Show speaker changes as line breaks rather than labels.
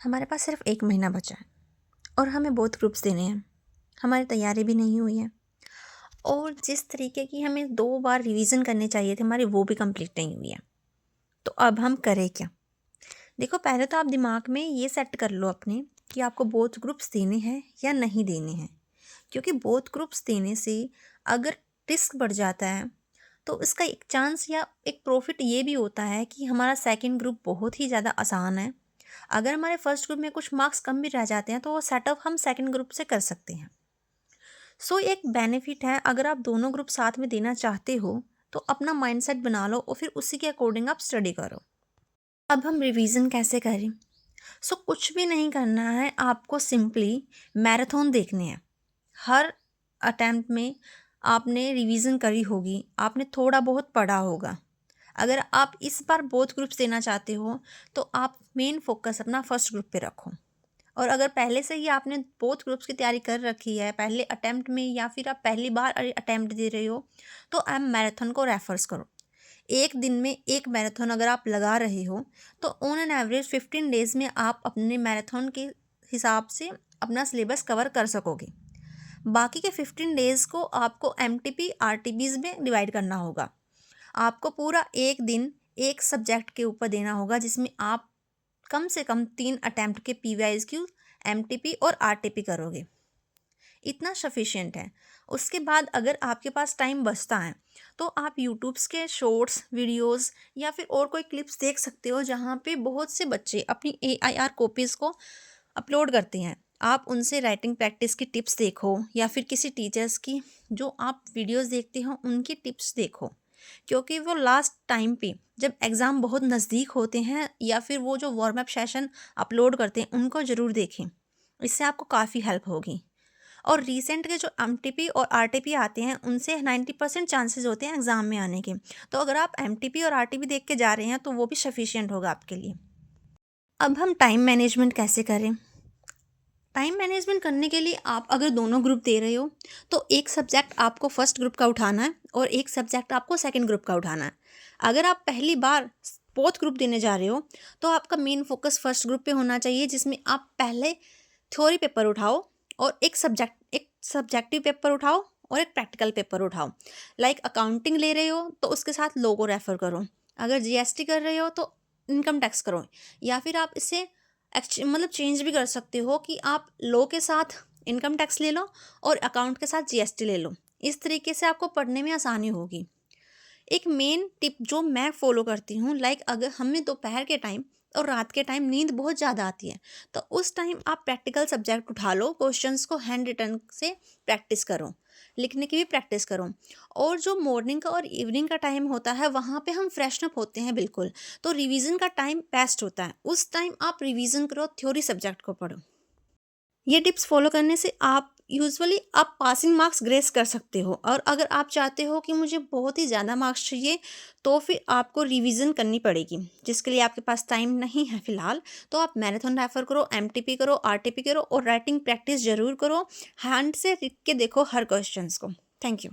हमारे पास सिर्फ 1 महीना बचा है और हमें बोथ ग्रुप्स देने हैं। हमारी तैयारी भी नहीं हुई है और जिस तरीके की हमें 2 बार रिवीजन करने चाहिए थे हमारी, वो भी कंप्लीट नहीं हुई है। तो अब हम करें क्या? देखो, पहले तो आप दिमाग में ये सेट कर लो अपने कि आपको बोथ ग्रुप्स देने हैं या नहीं देने हैं, क्योंकि बोथ ग्रुप्स देने से अगर रिस्क बढ़ जाता है तो इसका एक चांस या एक प्रॉफिट ये भी होता है कि हमारा सेकंड ग्रुप बहुत ही ज़्यादा आसान है। अगर हमारे फर्स्ट ग्रुप में कुछ मार्क्स कम भी रह जाते हैं तो वो सेटअप हम सेकंड ग्रुप से कर सकते हैं। सो एक बेनिफिट है, अगर आप दोनों ग्रुप साथ में देना चाहते हो तो अपना माइंडसेट बना लो और फिर उसी के अकॉर्डिंग आप स्टडी करो। अब हम रिवीजन कैसे करें? सो कुछ भी नहीं करना है, आपको सिंपली मैराथन देखने हैं। हर अटेम्प्ट में आपने रिवीजन करी होगी, आपने थोड़ा बहुत पढ़ा होगा। अगर आप इस बार बोथ ग्रुप्स देना चाहते हो तो आप मेन फोकस अपना फर्स्ट ग्रुप पे रखो। और अगर पहले से ही आपने बोथ ग्रुप्स की तैयारी कर रखी है पहले अटेम्प्ट में, या फिर आप पहली बार अटेम्प्ट दे रहे हो, तो आप मैराथन को रेफर्स करो। एक दिन में एक मैराथन अगर आप लगा रहे हो तो ऑन एन एवरेज 15 डेज में आप अपने मैराथन के हिसाब से अपना सिलेबस कवर कर सकोगे। बाकी के 15 डेज को आपको एमटीपी आरटीपीज में डिवाइड करना होगा। आपको पूरा एक दिन एक सब्जेक्ट के ऊपर देना होगा, जिसमें आप कम से कम 3 अटैम्प्ट के पीवाईक्यू, एमटीपी और आरटीपी करोगे। इतना सफिशिएंट है। उसके बाद अगर आपके पास टाइम बचता है तो आप यूट्यूब्स के शॉर्ट्स वीडियोस या फिर और कोई क्लिप्स देख सकते हो, जहाँ पे बहुत से बच्चे अपनी एआईआर कॉपीज़ को अपलोड करते हैं। आप उनसे राइटिंग प्रैक्टिस की टिप्स देखो या फिर किसी टीचर्स की जो आप वीडियोस देखते हो उनकी टिप्स देखो, क्योंकि वो लास्ट टाइम पे जब एग्ज़ाम बहुत नज़दीक होते हैं या फिर वो जो वार्म अप सेशन अपलोड करते हैं उनको ज़रूर देखें। इससे आपको काफ़ी हेल्प होगी। और रीसेंट के जो एमटीपी और आरटीपी आते हैं उनसे 90% चांसेस होते हैं एग्ज़ाम में आने के। तो अगर आप एमटीपी और आरटीपी देख के जा रहे हैं तो वो भी सफिशिएंट होगा आपके लिए। अब हम टाइम मैनेजमेंट कैसे करें? टाइम मैनेजमेंट करने के लिए आप अगर दोनों ग्रुप दे रहे हो तो एक सब्जेक्ट आपको फर्स्ट ग्रुप का उठाना है और एक सब्जेक्ट आपको सेकंड ग्रुप का उठाना है। अगर आप पहली बार बोथ ग्रुप देने जा रहे हो तो आपका मेन फोकस फर्स्ट ग्रुप पे होना चाहिए, जिसमें आप पहले थ्योरी पेपर उठाओ और एक सब्जेक्टिव पेपर उठाओ और एक प्रैक्टिकल पेपर उठाओ। लाइक अकाउंटिंग ले रहे हो तो उसके साथ लॉ को रेफर करो। अगर जीएसटी कर रहे हो तो इनकम टैक्स करो, या फिर आप इसे मतलब चेंज भी कर सकते हो कि आप लॉ के साथ इनकम टैक्स ले लो और अकाउंट के साथ जीएसटी ले लो। इस तरीके से आपको पढ़ने में आसानी होगी। एक मेन टिप जो मैं फॉलो करती हूँ, लाइक अगर हमें दोपहर के टाइम और रात के टाइम नींद बहुत ज़्यादा आती है तो उस टाइम आप प्रैक्टिकल सब्जेक्ट उठा लो, क्वेश्चंस को हैंड रिटन से प्रैक्टिस करो, लिखने की भी प्रैक्टिस करो। और जो मॉर्निंग का और इवनिंग का टाइम होता है वहाँ पे हम फ्रेशन अप होते हैं बिल्कुल, तो रिवीजन का टाइम बेस्ट होता है। उस टाइम आप रिवीजन करो, थ्योरी सब्जेक्ट को पढ़ो। ये टिप्स फॉलो करने से आप पासिंग मार्क्स ग्रेस कर सकते हो। और अगर आप चाहते हो कि मुझे बहुत ही ज़्यादा मार्क्स चाहिए तो फिर आपको रिवीजन करनी पड़ेगी, जिसके लिए आपके पास टाइम नहीं है फ़िलहाल। तो आप मैराथन रेफर करो, एमटीपी करो, आरटीपी करो और राइटिंग प्रैक्टिस ज़रूर करो। हैंड से लिख के देखो हर क्वेश्चंस को। Thank you.